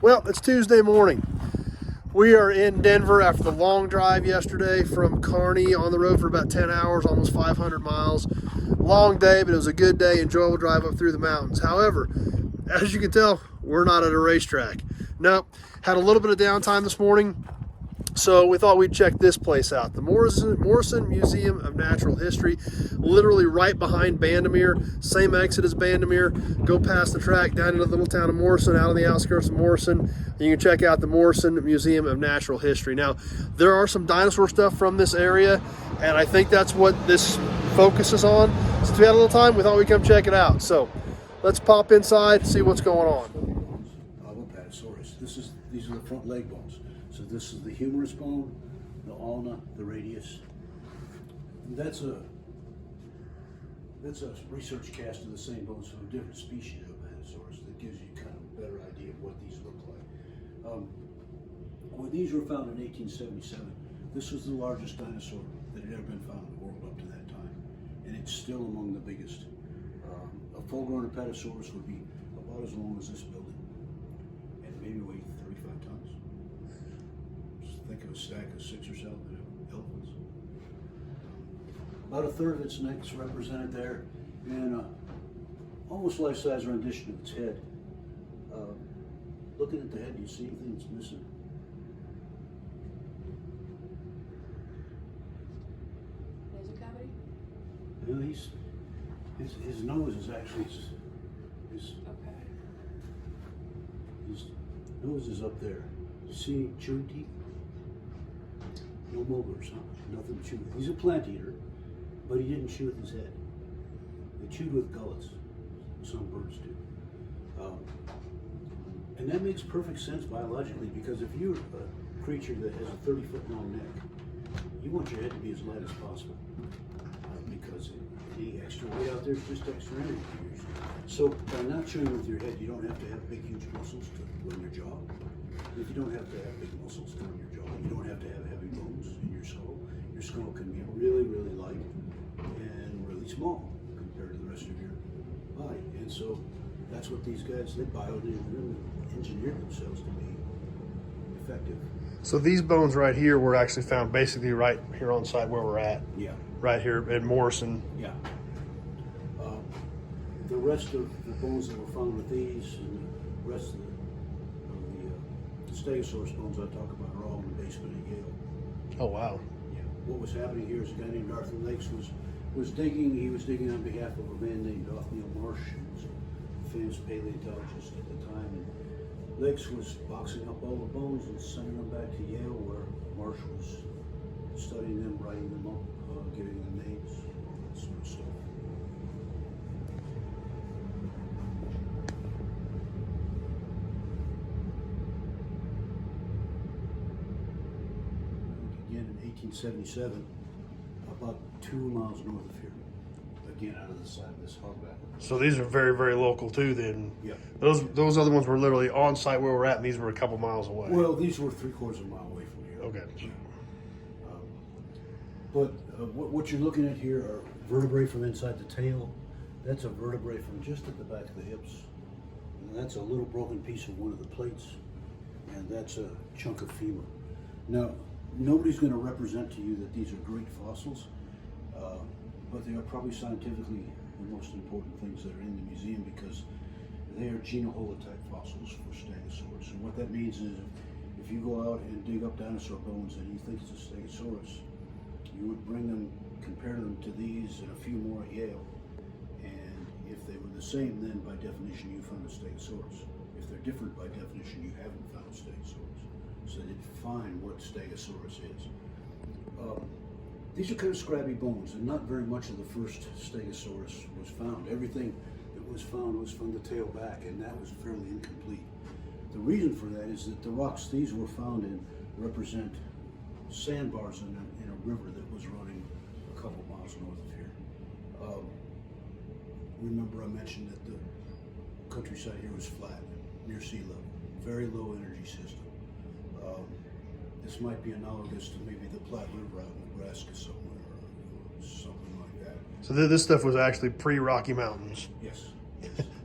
Well, it's Tuesday morning. We are in Denver after the long drive yesterday from Kearney, on the road for about 10 hours, almost 500 miles. Long day, but it was a good day, enjoyable drive up through the mountains. However, as you can tell, we're not at a racetrack. Nope, had a little bit of downtime this morning, so we thought we'd check this place out. The Morrison Museum of Natural History, literally right behind Bandimere, same exit as Bandimere. Go past the track down into the little town of Morrison, out on the outskirts of Morrison. You can check out the Morrison Museum of Natural History. Now, there are some dinosaur stuff from this area, and I think that's what this focuses on. Since we had a little time, we thought we'd come check it out. So let's pop inside, see what's going on. These are the front leg bones. So this is the humerus bone, the ulna, the radius. And that's a research cast of the same bones from a different species of dinosaurs that gives you kind of a better idea of what these look like. When these were found in 1877, this was the largest dinosaur that had ever been found in the world up to that time, and it's still among the biggest. A full-grown Apatosaurus would be about as long as this building, and maybe weigh 35 tons. Think of a stack of 6 or 7 elephants. About a third of its neck is represented there, and almost life-size rendition of its head. Looking at the head, do you see anything that's missing? Nasal cavity? No, his nose is actually his nose is up there. See chewing teeth? No molars, huh? Nothing to chew with. He's a plant eater, but he didn't chew with his head. They chewed with gullets. Some birds do. And that makes perfect sense biologically, because if you're a creature that has a 30-foot long neck, you want your head to be as light as possible, because any extra weight out there is just extra energy for you. So by not chewing with your head, you don't have to have big, huge muscles to run your jaw. If you don't have to have big muscles to run your jaw, you don't have to have heavy bones in your skull. Your skull can be really, really light and really small compared to the rest of your body. And so that's what these guys, they bioengineered themselves to be effective. So these bones right here were actually found basically right here on site where we're at. Yeah. Right here at Morrison. Yeah. The rest of the bones that were found with these and the rest of the Stegosaurus bones I talk about are all in the basement at Yale. Oh, wow. Yeah. What was happening here is a guy named Arthur Lakes was digging. He was digging on behalf of a man named Othniel Marsh, who was a famous paleontologist at the time. And Lakes was boxing up all the bones and sending them back to Yale, where Marsh was studying them, writing them up, giving them names, all that sort of stuff. Again, in 1877, about 2 miles north of here. Again, out of the side of this hogback. So these are very, very local too then. Yeah. Those other ones were literally on site where we're at, and these were a couple miles away. Well, these were 3/4 of a mile away from here. Okay. But what you're looking at here are vertebrae from inside the tail. That's a vertebrae from just at the back of the hips. And that's a little broken piece of one of the plates. And that's a chunk of femur. Now, nobody's going to represent to you that these are great fossils, but they are probably scientifically the most important things that are in the museum, because they are genoholotype fossils for Stegosaurus. And what that means is, if you go out and dig up dinosaur bones and you think it's a Stegosaurus, you would bring them, compare them to these and a few more at Yale. And if they were the same, then by definition you found a Stegosaurus. If they're different, by definition you haven't found a Stegosaurus. So they define what Stegosaurus is. These are kind of scrabby bones, and not very much of the first Stegosaurus was found. Everything that was found was from the tail back, and that was fairly incomplete. The reason for that is that the rocks these were found in represent sandbars in a river that was running a couple miles north of here. Remember I mentioned that the countryside here was flat, near sea level, very low energy system. This might be analogous to maybe the Platte River out in Nebraska somewhere, or something like that. So this stuff was actually pre-Rocky Mountains. Yes.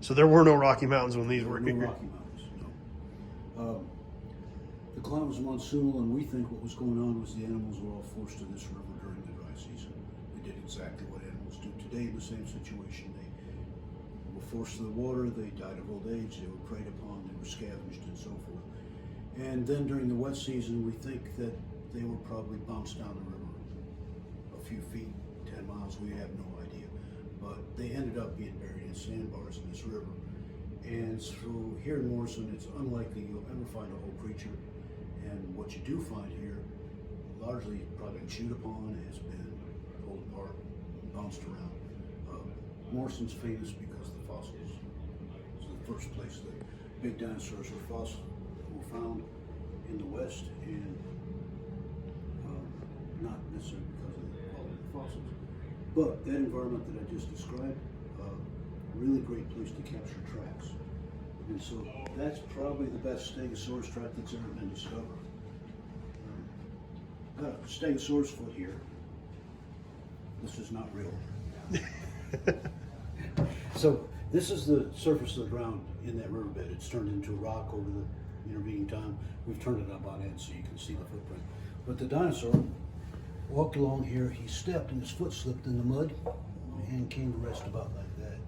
So there were no Rocky Mountains when these were No here. Rocky Mountains, The climate was monsoonal, and we think what was going on was the animals were all forced to this river during the dry season. They did exactly what animals do today in the same situation. They were forced to the water, they died of old age, they were preyed upon, they were scavenged, and so forth. And then during the wet season, we think that they were probably bounced down the river a few feet, 10 miles, we have no idea. But they ended up being buried in sandbars in this river. And so here in Morrison, it's unlikely you'll ever find a whole creature. And what you do find here, largely probably been chewed upon, has been pulled apart, bounced around. Morrison's famous because of the fossils. It's the first place that big dinosaurs were found in the West, and not necessarily because of the quality of the fossils. But that environment that I just described, really great place to capture tracks. And so that's probably the best Stegosaurus track that's ever been discovered. Got a Stegosaurus foot here. This is not real. So this is the surface of the ground in that riverbed. It's turned into rock over the intervening time. We've turned it up on end so you can see the footprint. But the dinosaur walked along here. He stepped and his foot slipped in the mud and came to rest about like that.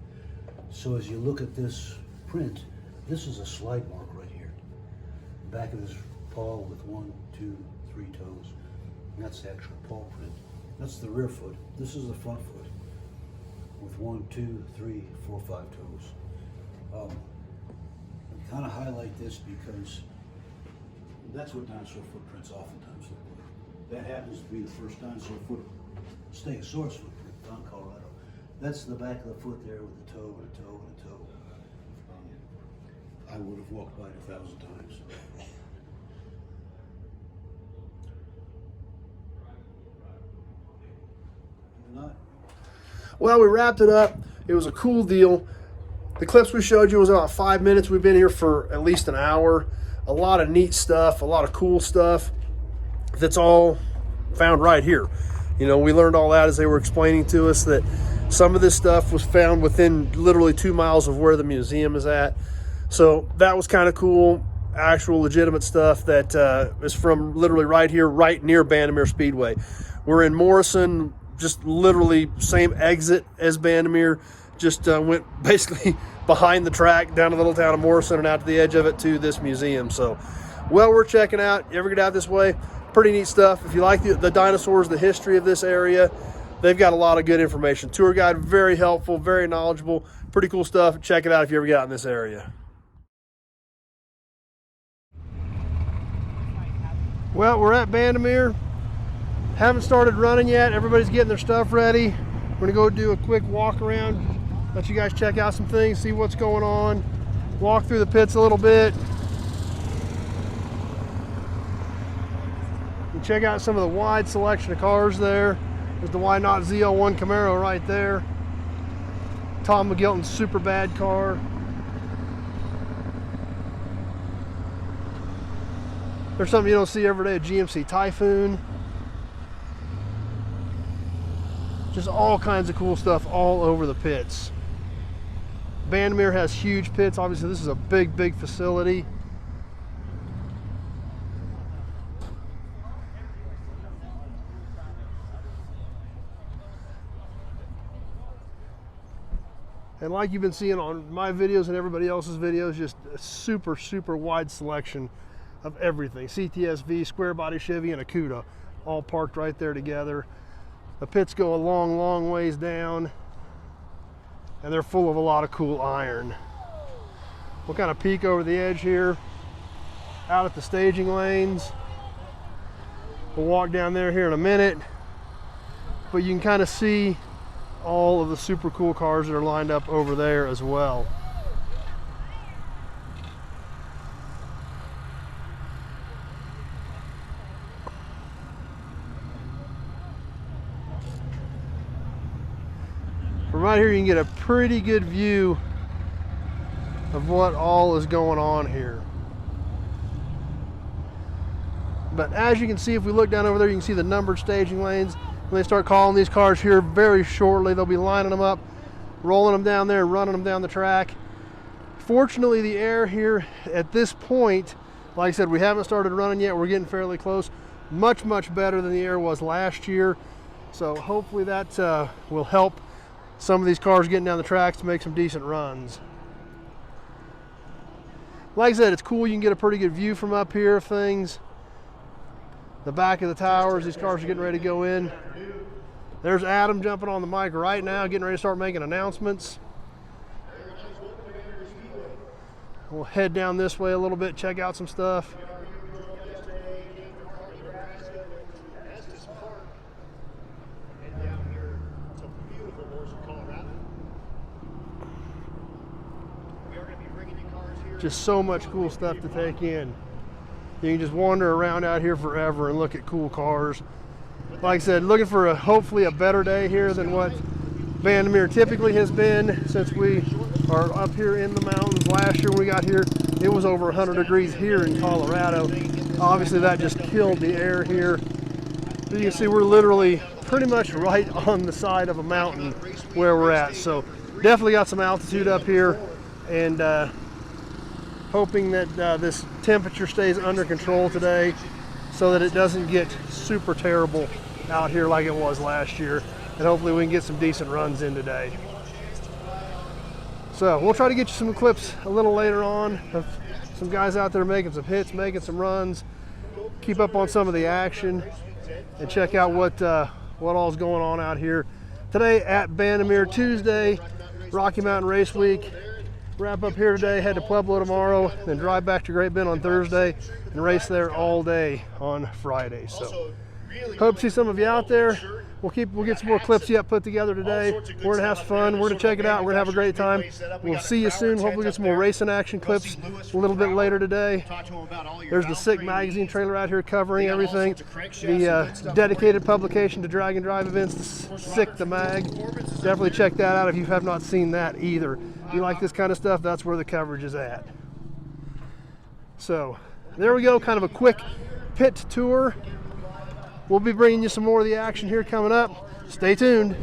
So as you look at this print, this is a slide mark right here. Back of his paw with 1, 2, 3 toes. And that's the actual paw print. That's the rear foot. This is the front foot with 1, 2, 3, 4, 5 toes. I kind of highlight this because that's what dinosaur footprints oftentimes look like. That happens to be the first dinosaur Stegosaurus footprint found in Colorado. That's the back of the foot there with a toe and a toe and a toe. I would have walked by it 1,000 times. Not. Well, we wrapped it up. It was a cool deal. The clips we showed you was about 5 minutes. We've been here for at least an hour. A lot of neat stuff, a lot of cool stuff that's all found right here. You know, we learned all that as they were explaining to us that some of this stuff was found within literally 2 miles of where the museum is at. So that was kind of cool. Actual legitimate stuff that is from literally right here, right near Bandimere Speedway. We're in Morrison, just literally same exit as Bandimere. Just went basically behind the track down to the little town of Morrison and out to the edge of it to this museum. So well worth checking out. You ever get out this way, pretty neat stuff. If you like the dinosaurs, the history of this area, they've got a lot of good information. Tour guide, very helpful, very knowledgeable, pretty cool stuff. Check it out if you ever get out in this area. Well, we're at Bandimere. Haven't started running yet. Everybody's getting their stuff ready. We're gonna go do a quick walk around, let you guys check out some things, see what's going on, walk through the pits a little bit, and check out some of the wide selection of cars there. There's the Why Not ZL1 Camaro right there. Tom McGilton's super bad car. There's something you don't see every day, a GMC Typhoon. Just all kinds of cool stuff all over the pits. Bandimere has huge pits. Obviously, this is a big, big facility. And like you've been seeing on my videos and everybody else's videos, just a super, super wide selection of everything. CTSV, square body Chevy, and a CUDA, all parked right there together. The pits go a long, long ways down, and they're full of a lot of cool iron. We'll kind of peek over the edge here, out at the staging lanes. We'll walk down there here in a minute, but you can kind of see all of the super cool cars that are lined up over there as well. From right here you can get a pretty good view of what all is going on here. But as you can see, if we look down over there, you can see the numbered staging lanes. When they start calling these cars here very shortly, they'll be lining them up, rolling them down there and running them down the track. Fortunately, the air here at this point Like I said, we haven't started running yet. We're getting fairly close. Much better than the air was last year. So hopefully that will help some of these cars getting down the tracks to make some decent runs. Like I said, it's cool. You can get a pretty good view from up here of things. The back of the towers, these cars are getting ready to go in. There's Adam jumping on the mic right now, getting ready to start making announcements. We'll head down this way a little bit, check out some stuff. Just so much cool stuff to take in. You can just wander around out here forever and look at cool cars. Like I said, looking for hopefully a better day here than what Bandimere typically has been since we are up here in the mountains. Last year when we got here, it was over 100 degrees here in Colorado. Obviously that just killed the air here. But you can see we're literally pretty much right on the side of a mountain where we're at. So definitely got some altitude up here, and hoping that this temperature stays under control today so that it doesn't get super terrible out here like it was last year, and hopefully we can get some decent runs in today. So we'll try to get you some clips a little later on of some guys out there making some hits, making some runs, keep up on some of the action, and check out what all's going on out here today at Bandimere. Tuesday, Rocky Mountain Race Week. Wrap up here today, head to Pueblo tomorrow, then drive back to Great Bend on Thursday and race there all day on Friday. So hope to see some of you out there. We'll get some more clips yet put together today. We're gonna have some fun. We're gonna check it out. We're gonna have a great time. We'll see you soon. Hopefully get some more racing action clips a little bit later today. There's the Sick magazine trailer out here covering everything. The dedicated publication to drag and drive events, Sick the Mag. Definitely check that out if you have not seen that either. If you like this kind of stuff, that's where the coverage is at. So there we go, kind of a quick pit tour. We'll be bringing you some more of the action here coming up. Stay tuned.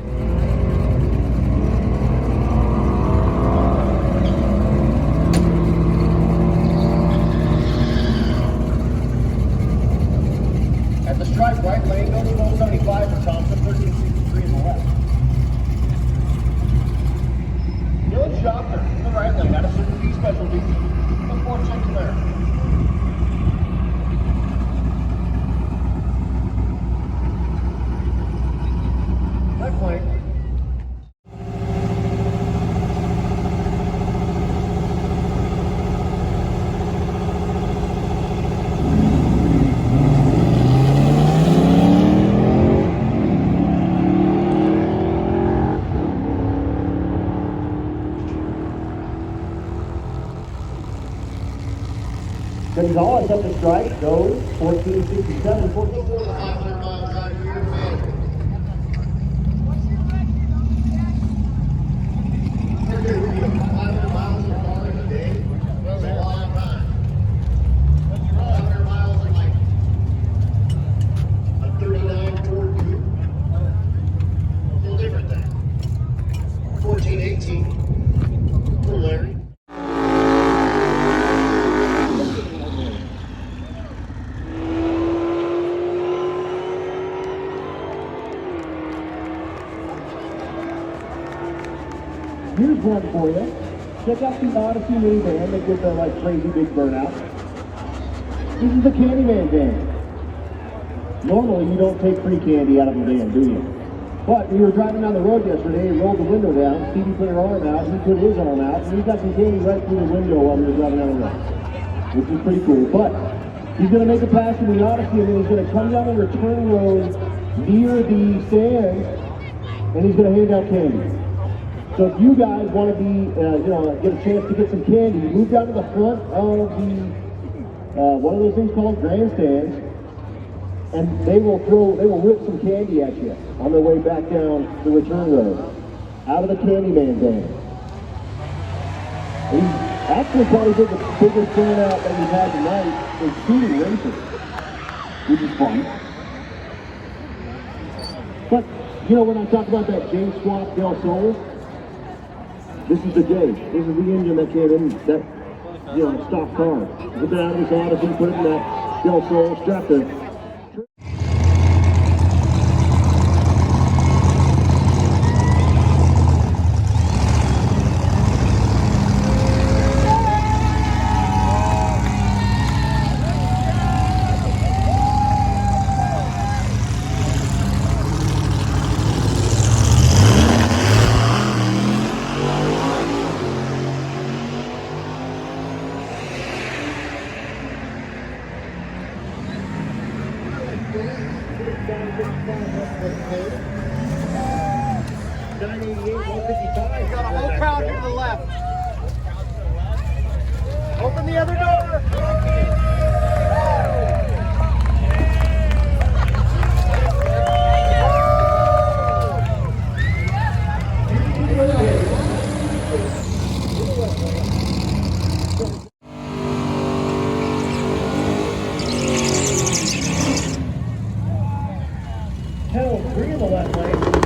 At the stripe right lane, go to 1275 for Thompson, 1363 in the left. Village Doctor, in the right lane, out of Super B specialty. Look for Sinclair. Left lane. Gonzalez up the strike, goes 1467, 14. Here's one for you. Check out the Odyssey minivan that gives a like crazy big burnout. This is the Candyman van. Normally you don't take free candy out of a van, do you? But we were driving down the road yesterday, he rolled the window down, Stevie put her arm out, he put his arm out, and he got some candy right through the window while we were driving down the road. Which is pretty cool. But he's going to make a pass in the Odyssey, and then he's going to come down the return road near the stands, and he's going to hand out candy. So if you guys want to be, get a chance to get some candy, move down to the front of the, one of those things called grandstands, and they will whip some candy at you on their way back down the return road, out of the Candyman van. He actually probably did the biggest turnout that we've had tonight in shooting racing, which is fun. But, when I talk about that J Squad Del Sol, this is the J. This is the engine that came in. you know, stock car. Get that out of this Odyssey, put it in that Del Sol, strap the Got a whole crowd here to the left. Open the other door. Hell, 3 in the left lane.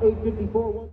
$854.